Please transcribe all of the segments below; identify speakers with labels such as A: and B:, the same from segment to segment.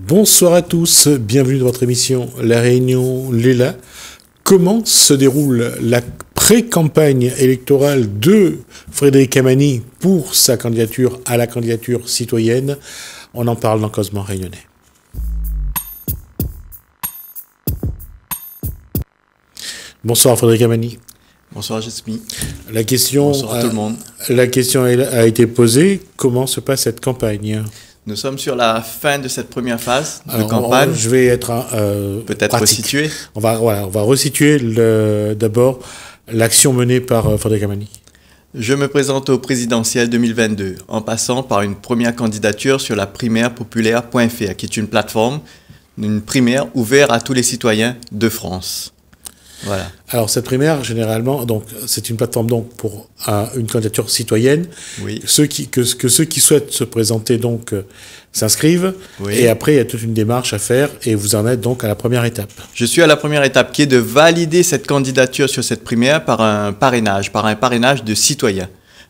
A: Bonsoir à tous, bienvenue dans votre émission La Réunion Léla. Comment se déroule la pré-campagne électorale de Frédéric Amani pour sa candidature à la candidature citoyenne? On en parle dans Causement Réunionnais. Bonsoir Frédéric Amani.
B: Bonsoir Jasmine.
A: Bonsoir
B: à tout le monde.
A: La question a été posée, comment se passe cette campagne?
B: Nous sommes sur la fin de cette première phase de campagne.
A: Je vais être
B: peut-être resituer.
A: On va resituer d'abord l'action menée par Frédéric Amani.
B: Je me présente au présidentiel 2022 en passant par une première candidature sur la primaire populaire.fr qui est une plateforme, une primaire ouverte à tous les citoyens de France. Voilà.
A: Alors cette primaire, généralement, donc c'est une plateforme donc pour une candidature citoyenne.
B: Oui.
A: Ceux qui souhaitent se présenter donc s'inscrivent.
B: Oui.
A: Et après il y a toute une démarche à faire et vous en êtes donc à la première étape.
B: Je suis à la première étape qui est de valider cette candidature sur cette primaire par un parrainage de citoyens.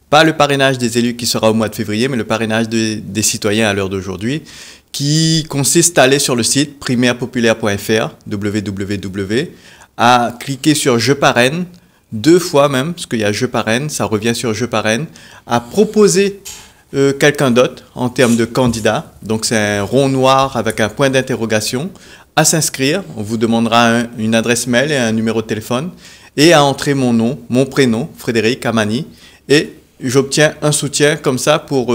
B: Pas le parrainage des élus qui sera au mois de février, mais le parrainage des citoyens à l'heure d'aujourd'hui, qui consiste à aller sur le site primairepopulaire.fr, www, à cliquer sur « Je parraine », 2 fois même, parce qu'il y a « Je parraine », ça revient sur « Je parraine », à proposer quelqu'un d'autre en termes de candidat. Donc c'est un rond noir avec un point d'interrogation, à s'inscrire. On vous demandera une adresse mail et un numéro de téléphone, et à entrer mon nom, mon prénom, Frédéric Amani, et j'obtiens un soutien comme ça pour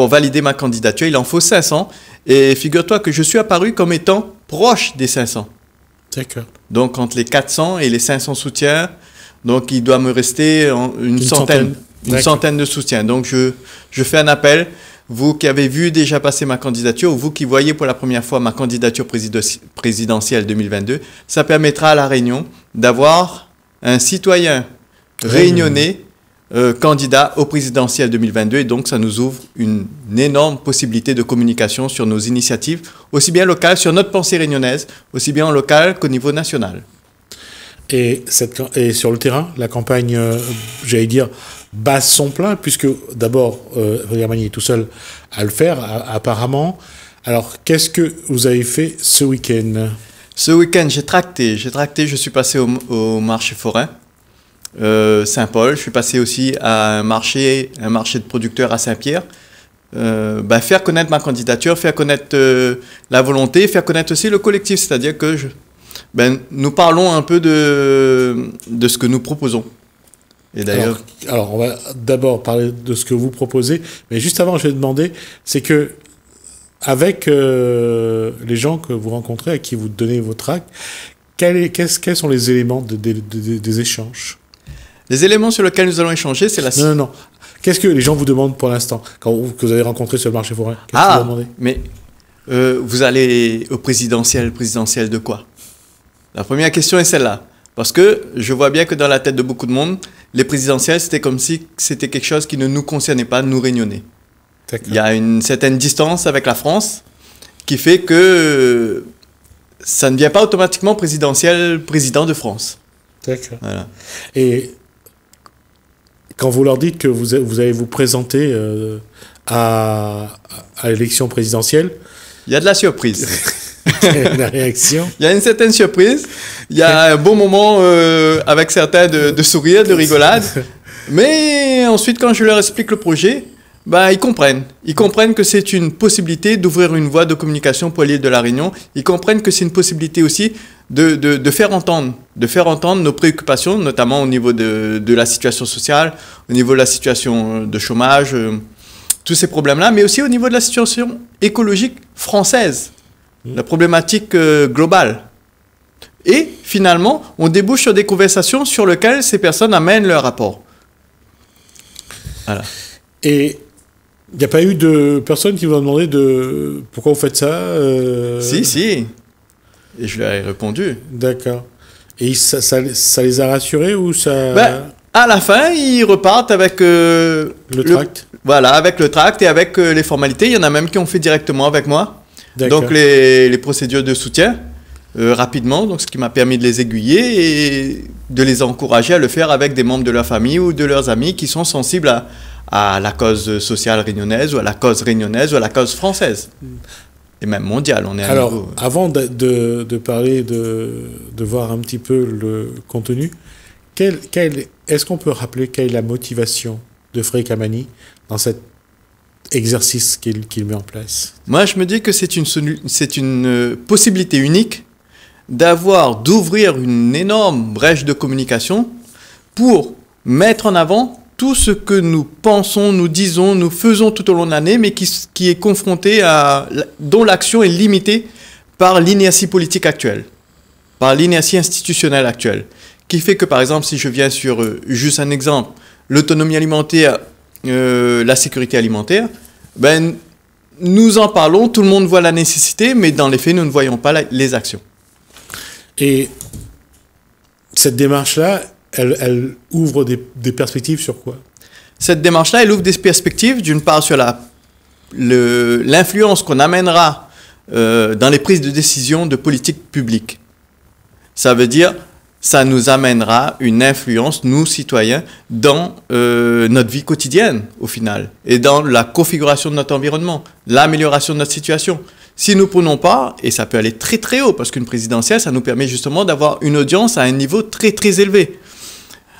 B: valider ma candidature. Il en faut 500, et figure-toi que je suis apparu comme étant proche des 500.
A: D'accord.
B: Donc, entre les 400 et les 500 soutiens, donc il doit me rester une centaine de soutiens. Donc, je fais un appel. Vous qui avez vu déjà passer ma candidature, ou vous qui voyez pour la première fois ma candidature présidentielle 2022, ça permettra à La Réunion d'avoir un citoyen réunionnais candidat au présidentiel 2022. Et donc, ça nous ouvre une énorme possibilité de communication sur nos initiatives, aussi bien locales, sur notre pensée réunionnaise, aussi bien en local qu'au niveau national.
A: Et sur le terrain, la campagne, j'allais dire, bat son plein, puisque d'abord, Frédéric Amani est tout seul à le faire, apparemment. Alors, qu'est-ce que vous avez fait ce week-end?
B: Ce week-end, j'ai tracté, je suis passé au marché forain. Saint-Paul, je suis passé aussi à un marché de producteurs à Saint-Pierre. Faire connaître ma candidature, faire connaître la volonté, faire connaître aussi le collectif, c'est-à-dire que nous parlons un peu de ce que nous proposons. Et d'ailleurs,
A: alors, on va d'abord parler de ce que vous proposez, mais juste avant, je vais demander, c'est que avec les gens que vous rencontrez, à qui vous donnez vos tracts, quels sont les éléments des échanges?
B: Les éléments sur lesquels nous allons échanger, c'est la...
A: Non. Qu'est-ce que les gens vous demandent pour l'instant, que vous avez rencontré sur le marché forain? Qu'est-ce que vous demandez?
B: Mais vous allez au présidentiel de quoi? La première question est celle-là. Parce que je vois bien que dans la tête de beaucoup de monde, les présidentielles, c'était comme si c'était quelque chose qui ne nous concernait pas, nous Réunionnais. Il y a une certaine distance avec la France qui fait que ça ne vient pas automatiquement président de France.
A: D'accord.
B: Voilà.
A: Et quand vous leur dites que vous allez vous présenter à l'élection présidentielle,
B: il y a de la surprise.
A: La réaction.
B: Il y a une certaine surprise. Il y a un bon moment avec certains de sourire, de rigolade. Mais ensuite, quand je leur explique le projet, ils comprennent. Ils comprennent que c'est une possibilité d'ouvrir une voie de communication pour l'île de La Réunion. Ils comprennent que c'est une possibilité aussi de faire entendre nos préoccupations, notamment au niveau de la situation sociale, au niveau de la situation de chômage, tous ces problèmes-là, mais aussi au niveau de la situation écologique française, la problématique globale. Et finalement, on débouche sur des conversations sur lesquelles ces personnes amènent leur rapport. Voilà.
A: Et il n'y a pas eu de personnes qui vous ont demandé pourquoi vous faites ça
B: Si. Et je leur ai répondu.
A: D'accord. Et ça les a rassurés ou ça...
B: À la fin, ils repartent avec...
A: le tract.
B: Voilà, avec le tract et avec les formalités. Il y en a même qui ont fait directement avec moi.
A: D'accord.
B: Donc les procédures de soutien, rapidement, donc ce qui m'a permis de les aiguiller et de les encourager à le faire avec des membres de leur famille ou de leurs amis qui sont sensibles à la cause sociale réunionnaise ou à la cause réunionnaise ou à la cause française. et même mondial. On est à un
A: Alors,
B: niveau...
A: avant de parler, de voir un petit peu le contenu, est-ce qu'on peut rappeler quelle est la motivation de Frédéric Kamani dans cet exercice qu'il met en place?
B: Moi, je me dis que c'est une possibilité unique d'ouvrir une énorme brèche de communication pour mettre en avant tout ce que nous pensons, nous disons, nous faisons tout au long de l'année, mais qui est confronté dont l'action est limitée par l'inertie politique actuelle, par l'inertie institutionnelle actuelle, qui fait que, par exemple, si je viens sur juste un exemple, l'autonomie alimentaire, la sécurité alimentaire, ben, nous en parlons, tout le monde voit la nécessité, mais dans les faits, nous ne voyons pas les actions. Et
A: cette démarche-là, elle ouvre des perspectives sur quoi?
B: Cette démarche-là, elle ouvre des perspectives, d'une part sur l'influence qu'on amènera dans les prises de décision de politique publique. Ça veut dire, ça nous amènera une influence, nous, citoyens, dans notre vie quotidienne, au final, et dans la configuration de notre environnement, l'amélioration de notre situation. Si nous ne prenons pas, et ça peut aller très très haut, parce qu'une présidentielle, ça nous permet justement d'avoir une audience à un niveau très très élevé.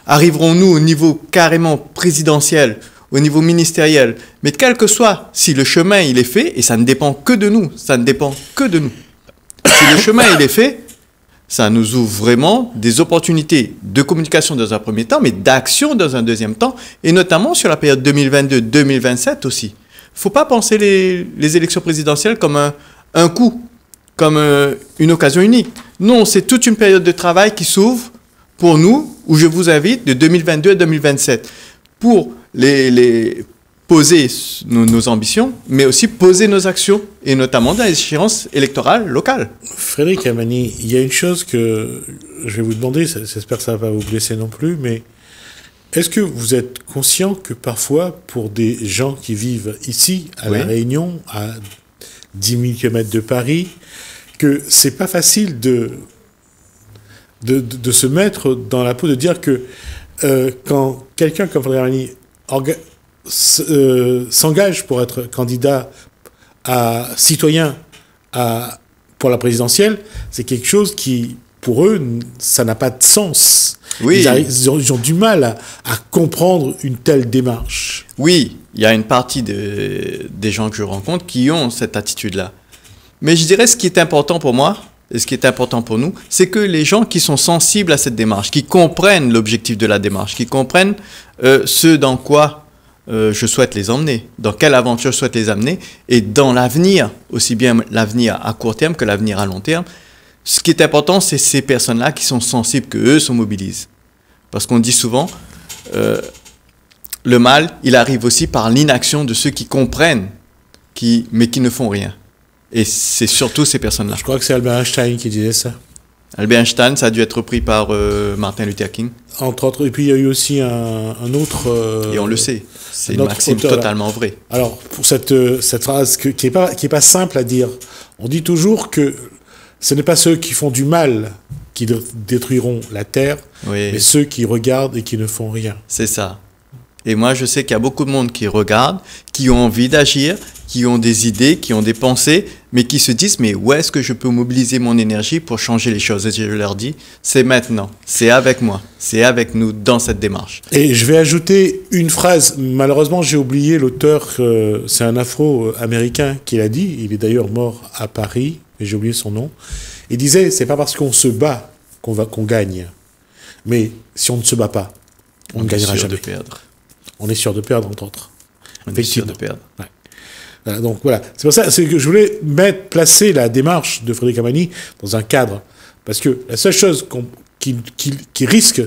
B: Arriverons-nous au niveau carrément présidentiel, au niveau ministériel? Mais quel que soit, si le chemin il est fait, et ça ne dépend que de nous, ça ne dépend que de nous. Si le chemin il est fait, ça nous ouvre vraiment des opportunités de communication dans un premier temps, mais d'action dans un deuxième temps, et notamment sur la période 2022-2027 aussi. Il ne faut pas penser les élections présidentielles comme un coup, comme une occasion unique. Non, c'est toute une période de travail qui s'ouvre pour nous, où je vous invite de 2022 à 2027, pour poser nos ambitions, mais aussi poser nos actions, et notamment dans les échéances électorales locales.
A: Frédéric Kamani, il y a une chose que je vais vous demander, j'espère que ça ne va pas vous blesser non plus, mais est-ce que vous êtes conscient que parfois, pour des gens qui vivent ici, à La Réunion, à 10 000 km de Paris, que c'est pas facile de se mettre dans la peau, de dire que quand quelqu'un comme Frédéric Kamani s'engage pour être candidat citoyen pour la présidentielle, c'est quelque chose qui, pour eux, ça n'a pas de sens.
B: Oui.
A: Ils ont du mal à comprendre une telle démarche.
B: Oui, il y a une partie des gens que je rencontre qui ont cette attitude-là. Mais je dirais ce qui est important pour moi, et ce qui est important pour nous, c'est que les gens qui sont sensibles à cette démarche, qui comprennent l'objectif de la démarche, qui comprennent ce dans quoi je souhaite les emmener, dans quelle aventure je souhaite les amener, et dans l'avenir, aussi bien l'avenir à court terme que l'avenir à long terme, ce qui est important, c'est ces personnes-là qui sont sensibles, qu'eux se mobilisent. Parce qu'on dit souvent, le mal, il arrive aussi par l'inaction de ceux qui comprennent, mais qui ne font rien. Et c'est surtout ces personnes-là.
A: Je crois que c'est Albert Einstein qui disait ça.
B: Albert Einstein, ça a dû être repris par Martin Luther King.
A: Entre autres, et puis il y a eu aussi un autre...
B: et on le sait, c'est une maxime totalement vraie.
A: Alors, pour cette phrase qui est pas simple à dire, on dit toujours que ce n'est pas ceux qui font du mal qui détruiront la terre, mais ceux qui regardent et qui ne font rien.
B: C'est ça. Et moi, je sais qu'il y a beaucoup de monde qui regarde, qui ont envie d'agir, qui ont des idées, qui ont des pensées, mais qui se disent, mais où est-ce que je peux mobiliser mon énergie pour changer les choses? Et je leur dis, c'est maintenant, c'est avec moi, c'est avec nous dans cette démarche.
A: Et je vais ajouter une phrase, malheureusement j'ai oublié l'auteur, c'est un Afro-Américain qui l'a dit, il est d'ailleurs mort à Paris, mais j'ai oublié son nom. Il disait, c'est pas parce qu'on se bat qu'on gagne, mais si on ne se bat pas, on ne gagnera jamais. On est sûr de perdre, entre autres.
B: On est sûr de perdre.
A: Ouais. Donc voilà, c'est pour ça que je voulais placer la démarche de Frédéric Kamani dans un cadre. Parce que la seule chose qui risque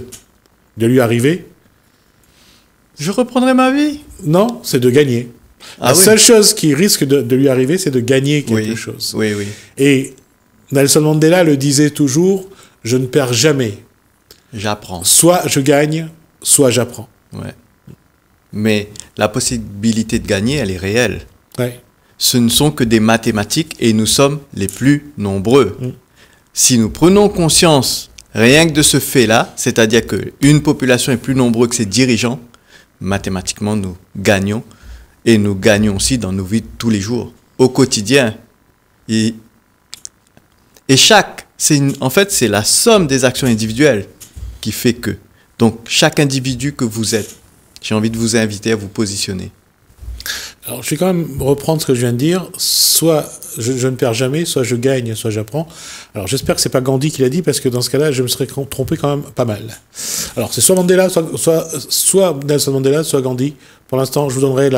A: de lui arriver...
B: Je reprendrai ma vie?
A: Non, c'est de gagner. La seule chose qui risque de lui arriver, c'est de gagner quelque chose.
B: Oui, oui.
A: Et Nelson Mandela le disait toujours, je ne perds jamais.
B: J'apprends.
A: Soit je gagne, soit j'apprends.
B: Ouais. Mais la possibilité de gagner, elle est réelle.
A: Ouais.
B: Ce ne sont que des mathématiques et nous sommes les plus nombreux. Si nous prenons conscience rien que de ce fait-là, c'est-à-dire qu'une population est plus nombreuse que ses dirigeants, mathématiquement nous gagnons et nous gagnons aussi dans nos vies de tous les jours, au quotidien. Et en fait, c'est la somme des actions individuelles qui fait que. Donc, chaque individu que vous êtes, j'ai envie de vous inviter à vous positionner.
A: Alors, je vais quand même reprendre ce que je viens de dire. Soit je ne perds jamais, soit je gagne, soit j'apprends. Alors, j'espère que c'est pas Gandhi qui l'a dit, parce que dans ce cas-là, je me serais trompé quand même pas mal. Alors, c'est soit Mandela, soit Nelson Mandela, soit Gandhi. Pour l'instant, je vous donnerai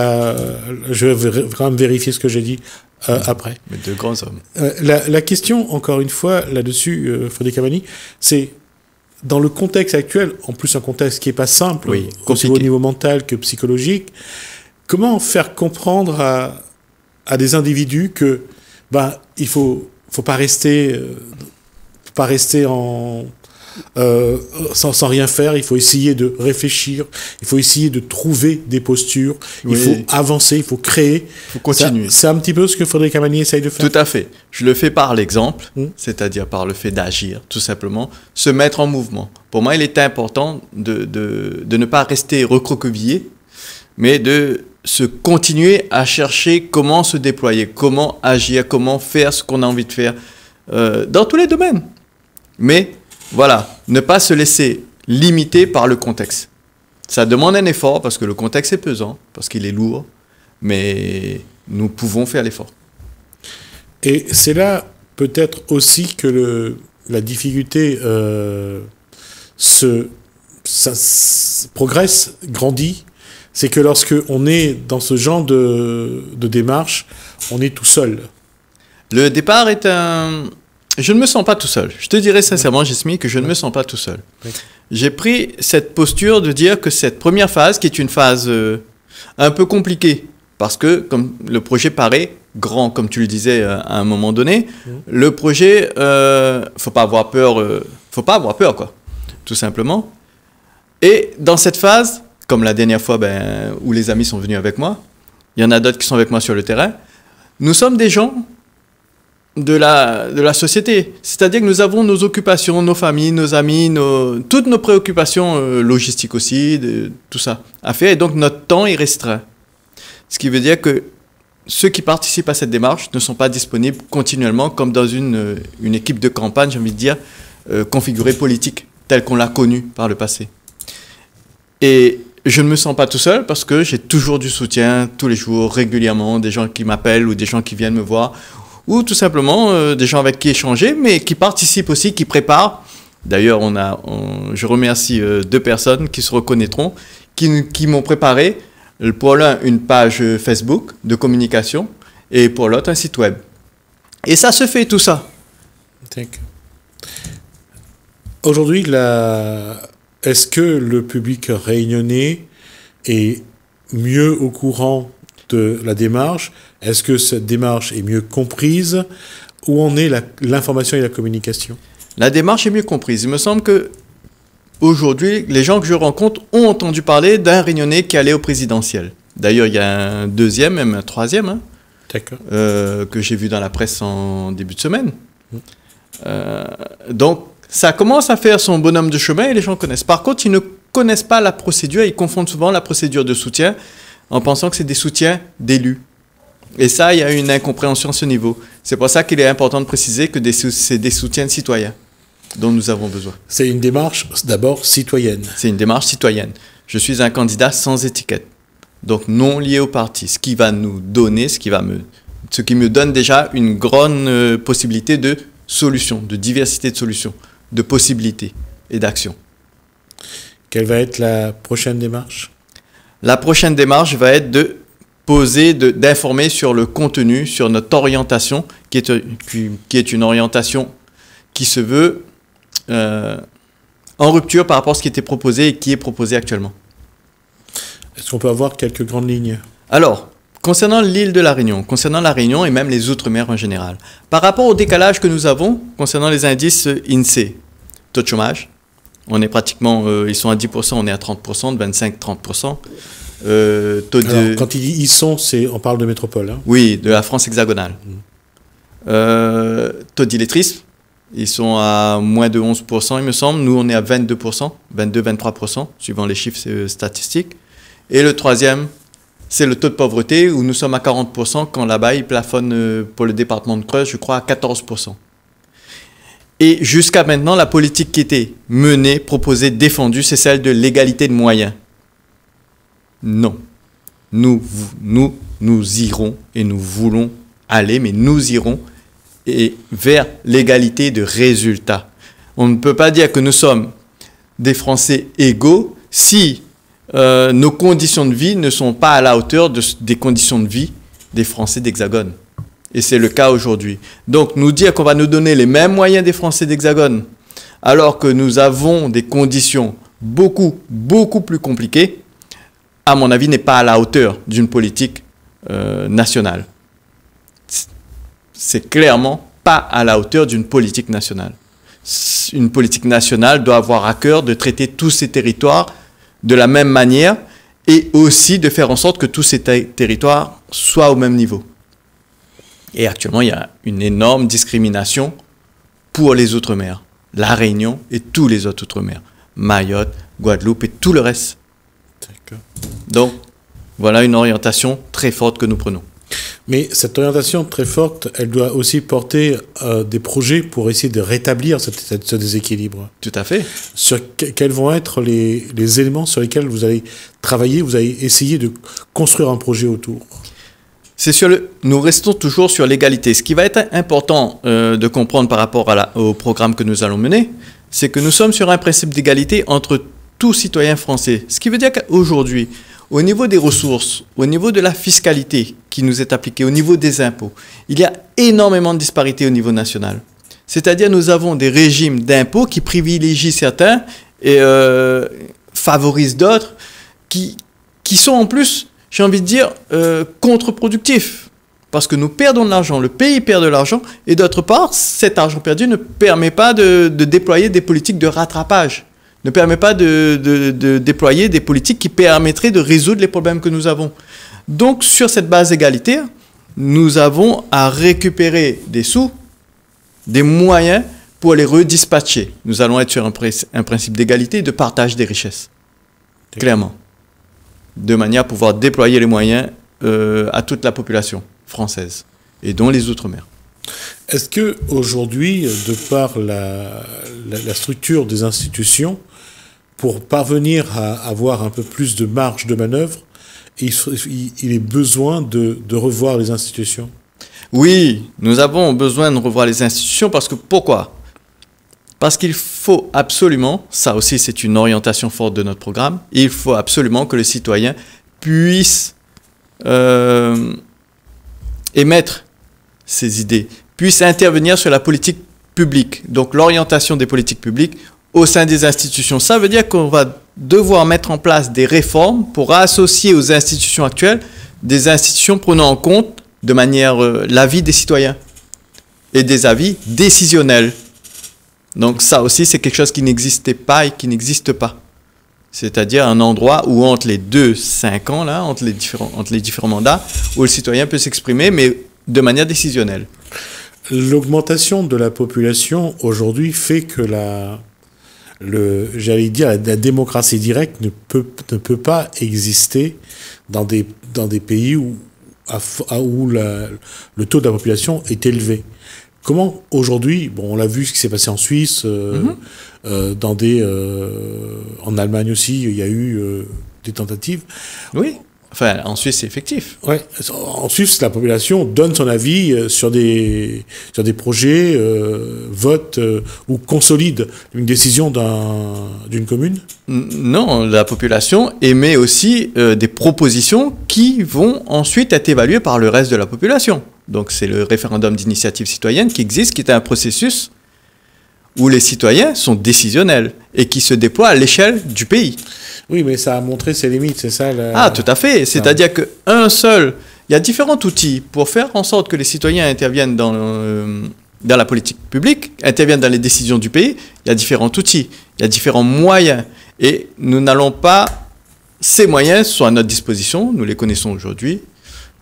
A: je vais quand même vérifier ce que j'ai dit après.
B: Mais de grands hommes.
A: La question, encore une fois, là-dessus, Frédéric Camani, c'est dans le contexte actuel, en plus un contexte qui n'est pas simple,
B: Oui,
A: aussi au niveau mental que psychologique, comment faire comprendre à des individus que il faut pas rester sans rien faire. Il faut essayer de réfléchir, il faut essayer de trouver des postures, il faut avancer, il faut créer.
B: Il faut continuer.
A: C'est un petit peu ce que Frédéric Camani essaye de faire.
B: Tout à fait. Je le fais par l'exemple, c'est-à-dire par le fait d'agir, tout simplement, se mettre en mouvement. Pour moi, il est important de ne pas rester recroquevillé, mais de se continuer à chercher comment se déployer, comment agir, comment faire ce qu'on a envie de faire dans tous les domaines. Mais voilà, ne pas se laisser limiter par le contexte. Ça demande un effort parce que le contexte est pesant, parce qu'il est lourd, mais nous pouvons faire l'effort.
A: Et c'est là peut-être aussi que la difficulté progresse, grandit. C'est que lorsque on est dans ce genre de démarche, on est tout seul.
B: Le départ est un... Je ne me sens pas tout seul. Je te dirais sincèrement, Jesmi, que je ne me sens pas tout seul. Oui. J'ai pris cette posture de dire que cette première phase, qui est une phase un peu compliquée, parce que comme le projet paraît grand, comme tu le disais à un moment donné, le projet, faut pas avoir peur, quoi, tout simplement. Et dans cette phase, comme la dernière fois où les amis sont venus avec moi, il y en a d'autres qui sont avec moi sur le terrain, nous sommes des gens de la société. C'est-à-dire que nous avons nos occupations, nos familles, nos amis, toutes nos préoccupations logistiques aussi, tout ça à faire. Et donc notre temps est restreint. Ce qui veut dire que ceux qui participent à cette démarche ne sont pas disponibles continuellement comme dans une équipe de campagne, j'ai envie de dire, configurée politique, telle qu'on l'a connue par le passé. Et je ne me sens pas tout seul parce que j'ai toujours du soutien, tous les jours, régulièrement, des gens qui m'appellent ou des gens qui viennent me voir, ou tout simplement des gens avec qui échanger, mais qui participent aussi, qui préparent. D'ailleurs, je remercie 2 personnes qui se reconnaîtront, qui m'ont préparé, pour l'un, une page Facebook de communication, et pour l'autre, un site web. Et ça se fait, tout ça.
A: Aujourd'hui, est-ce que le public réunionnais est mieux au courant de la démarche? Est-ce que cette démarche est mieux comprise? Où en est l'information et la communication?
B: La démarche est mieux comprise. Il me semble que aujourd'hui, les gens que je rencontre ont entendu parler d'un Réunionnais qui allait au présidentiel. D'ailleurs, il y a un deuxième, même un troisième, que j'ai vu dans la presse en début de semaine. Donc, ça commence à faire son bonhomme de chemin et les gens connaissent. Par contre, ils ne connaissent pas la procédure. Ils confondent souvent la procédure de soutien en pensant que c'est des soutiens d'élus. Et ça, il y a une incompréhension à ce niveau. C'est pour ça qu'il est important de préciser que c'est des soutiens de citoyens dont nous avons besoin.
A: C'est une démarche d'abord citoyenne.
B: C'est une démarche citoyenne. Je suis un candidat sans étiquette, donc non lié au parti. Ce qui va nous donner, ce qui me donne déjà une grande possibilité de solutions, de diversité de solutions, de possibilités et d'actions.
A: Quelle va être la prochaine démarche?
B: La prochaine démarche va être d'informer sur le contenu, sur notre orientation, qui est une orientation qui se veut en rupture par rapport à ce qui était proposé et qui est proposé actuellement.
A: Est-ce qu'on peut avoir quelques grandes lignes?
B: Alors, concernant l'île de la Réunion et même les Outre-mer en général, par rapport au décalage que nous avons concernant les indices INSEE, taux de chômage, on est pratiquement, ils sont à 10%, on est à 30%, de 25-30%.
A: Quand ils sont, on parle de métropole. Hein.
B: Oui, de la France hexagonale. Taux d'illettrisme, ils sont à moins de 11%, il me semble. Nous, on est à 22%, 22-23%, suivant les chiffres statistiques. Et le troisième, c'est le taux de pauvreté où nous sommes à 40% quand là-bas, il plafonne pour le département de Creuse, je crois, à 14%. Et jusqu'à maintenant, la politique qui était menée, proposée, défendue, c'est celle de l'égalité de moyens. Non. Nous irons et nous voulons aller, mais nous irons vers l'égalité de résultats. On ne peut pas dire que nous sommes des Français égaux si nos conditions de vie ne sont pas à la hauteur des conditions de vie des Français d'Hexagone. Et c'est le cas aujourd'hui. Donc, nous dire qu'on va nous donner les mêmes moyens des Français d'Hexagone, alors que nous avons des conditions beaucoup plus compliquées, à mon avis, n'est pas à la hauteur d'une politique nationale. C'est clairement pas à la hauteur d'une politique nationale. Une politique nationale doit avoir à cœur de traiter tous ces territoires de la même manière et aussi de faire en sorte que tous ces territoires soient au même niveau. Et actuellement, il y a une énorme discrimination pour les Outre-mer. La Réunion et tous les autres Outre-mer. Mayotte, Guadeloupe et tout le reste. Donc, voilà une orientation très forte que nous prenons.
A: Mais cette orientation très forte, elle doit aussi porter des projets pour essayer de rétablir ce déséquilibre.
B: Tout à fait.
A: Quels vont être les éléments sur lesquels vous allez travailler, vous allez essayer de construire un projet autour?
B: Nous restons toujours sur l'égalité. Ce qui va être important de comprendre par rapport au programme que nous allons mener, c'est que nous sommes sur un principe d'égalité entre tous citoyens français. Ce qui veut dire qu'aujourd'hui, au niveau des ressources, au niveau de la fiscalité qui nous est appliquée, au niveau des impôts, il y a énormément de disparités au niveau national. C'est-à-dire nous avons des régimes d'impôts qui privilégient certains et favorisent d'autres qui sont en plus, j'ai envie de dire, contre-productifs. Parce que nous perdons de l'argent, le pays perd de l'argent, et d'autre part, cet argent perdu ne permet pas de déployer des politiques de rattrapage, ne permet pas de déployer des politiques qui permettraient de résoudre les problèmes que nous avons. Donc, sur cette base égalitaire, nous avons à récupérer des sous, des moyens pour les redispatcher. Nous allons être sur un principe d'égalité et de partage des richesses, clairement, de manière à pouvoir déployer les moyens à toute la population française, et dont les Outre-mer.
A: Est-ce que aujourd'hui, de par la structure des institutions, pour parvenir à avoir un peu plus de marge de manœuvre, il est besoin de revoir les institutions?
B: Oui, nous avons besoin de revoir les institutions parce que pourquoi? Parce qu'il faut absolument, ça aussi c'est une orientation forte de notre programme, il faut absolument que le citoyen puisse émettre ses idées, puisse intervenir sur la politique publique, donc l'orientation des politiques publiques au sein des institutions. Ça veut dire qu'on va devoir mettre en place des réformes pour associer aux institutions actuelles des institutions prenant en compte de manière l'avis des citoyens et des avis décisionnels. Donc ça aussi, c'est quelque chose qui n'existait pas et qui n'existe pas. C'est-à-dire un endroit où entre les 5 ans, là, entre les différents mandats, où le citoyen peut s'exprimer, mais de manière décisionnelle.
A: L'augmentation de la population aujourd'hui fait que j'allais dire, la démocratie directe ne peut pas exister dans des pays où le taux de la population est élevé. Comment aujourd'hui, bon, on l'a vu ce qui s'est passé en Suisse, en Allemagne aussi, il y a eu des tentatives.
B: Oui. Enfin, en Suisse, c'est effectif.
A: Ouais. En Suisse, la population donne son avis sur des projets, vote ou consolide une décision d'une commune.
B: Non, la population émet aussi des propositions qui vont ensuite être évaluées par le reste de la population. Donc, c'est le référendum d'initiative citoyenne qui existe, qui est un processus où les citoyens sont décisionnels et qui se déploie à l'échelle du pays.
A: Oui, mais ça a montré ses limites, c'est ça?
B: Ah, tout à fait. C'est-à-dire qu'un seul... Il y a différents outils pour faire en sorte que les citoyens interviennent dans la politique publique, interviennent dans les décisions du pays. Il y a différents outils, il y a différents moyens. Et nous n'allons pas... Ces moyens sont à notre disposition, nous les connaissons aujourd'hui.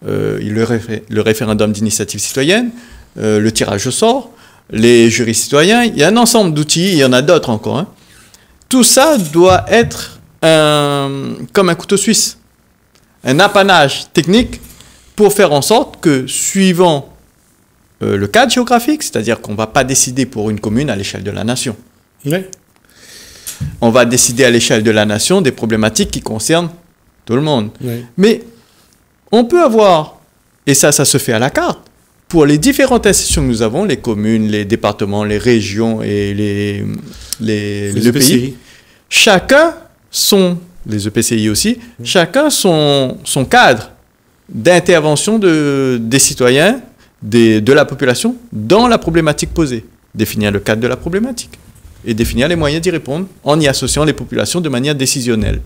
B: Le référendum d'initiative citoyenne, le tirage au sort, les jurys citoyens, il y a un ensemble d'outils, il y en a d'autres encore. Hein. Tout ça doit être comme un couteau suisse. un apanage technique pour faire en sorte que, suivant le cadre géographique, c'est-à-dire qu'on ne va pas décider pour une commune à l'échelle de la nation.
A: Ouais.
B: On va décider à l'échelle de la nation des problématiques qui concernent tout le monde.
A: Ouais.
B: Mais on peut avoir, et ça se fait à la carte, pour les différentes institutions que nous avons, les communes, les départements, les régions et les EPI, chacun les EPCI aussi, chacun son cadre d'intervention des citoyens, de la population dans la problématique posée. Définir le cadre de la problématique et définir les moyens d'y répondre en y associant les populations de manière décisionnelle.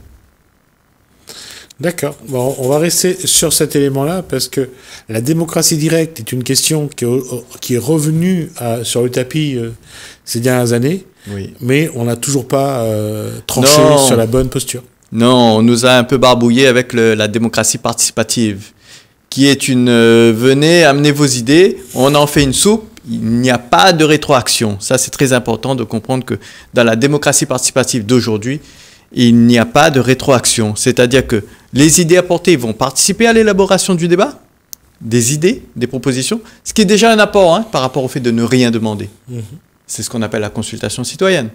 A: D'accord. Bon, on va rester sur cet élément-là parce que la démocratie directe est une question qui est revenue sur le tapis ces dernières années,
B: Oui.
A: mais on n'a toujours pas tranché sur la bonne posture.
B: Non, on nous a un peu barbouillé avec la démocratie participative, qui est venez, amenez vos idées, on en fait une soupe, il n'y a pas de rétroaction. Ça, c'est très important de comprendre que dans la démocratie participative d'aujourd'hui, il n'y a pas de rétroaction. C'est-à-dire que les idées apportées vont participer à l'élaboration du débat, des idées, des propositions, ce qui est déjà un apport par rapport au fait de ne rien demander. C'est ce qu'on appelle la consultation citoyenne.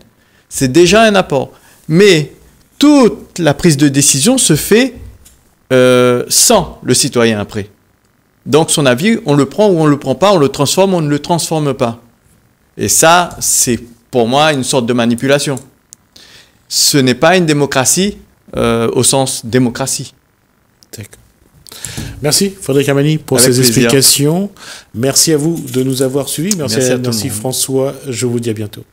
B: C'est déjà un apport. Mais toute la prise de décision se fait sans le citoyen après. Donc son avis, on le prend ou on ne le prend pas, on le transforme ou on ne le transforme pas. Et ça, c'est pour moi une sorte de manipulation. Ce n'est pas une démocratie au sens démocratie.
A: D'accord. Merci Frédéric Amani pour ces explications. Merci à vous de nous avoir suivis. Merci
B: à tout le monde.
A: François. Je vous dis à bientôt.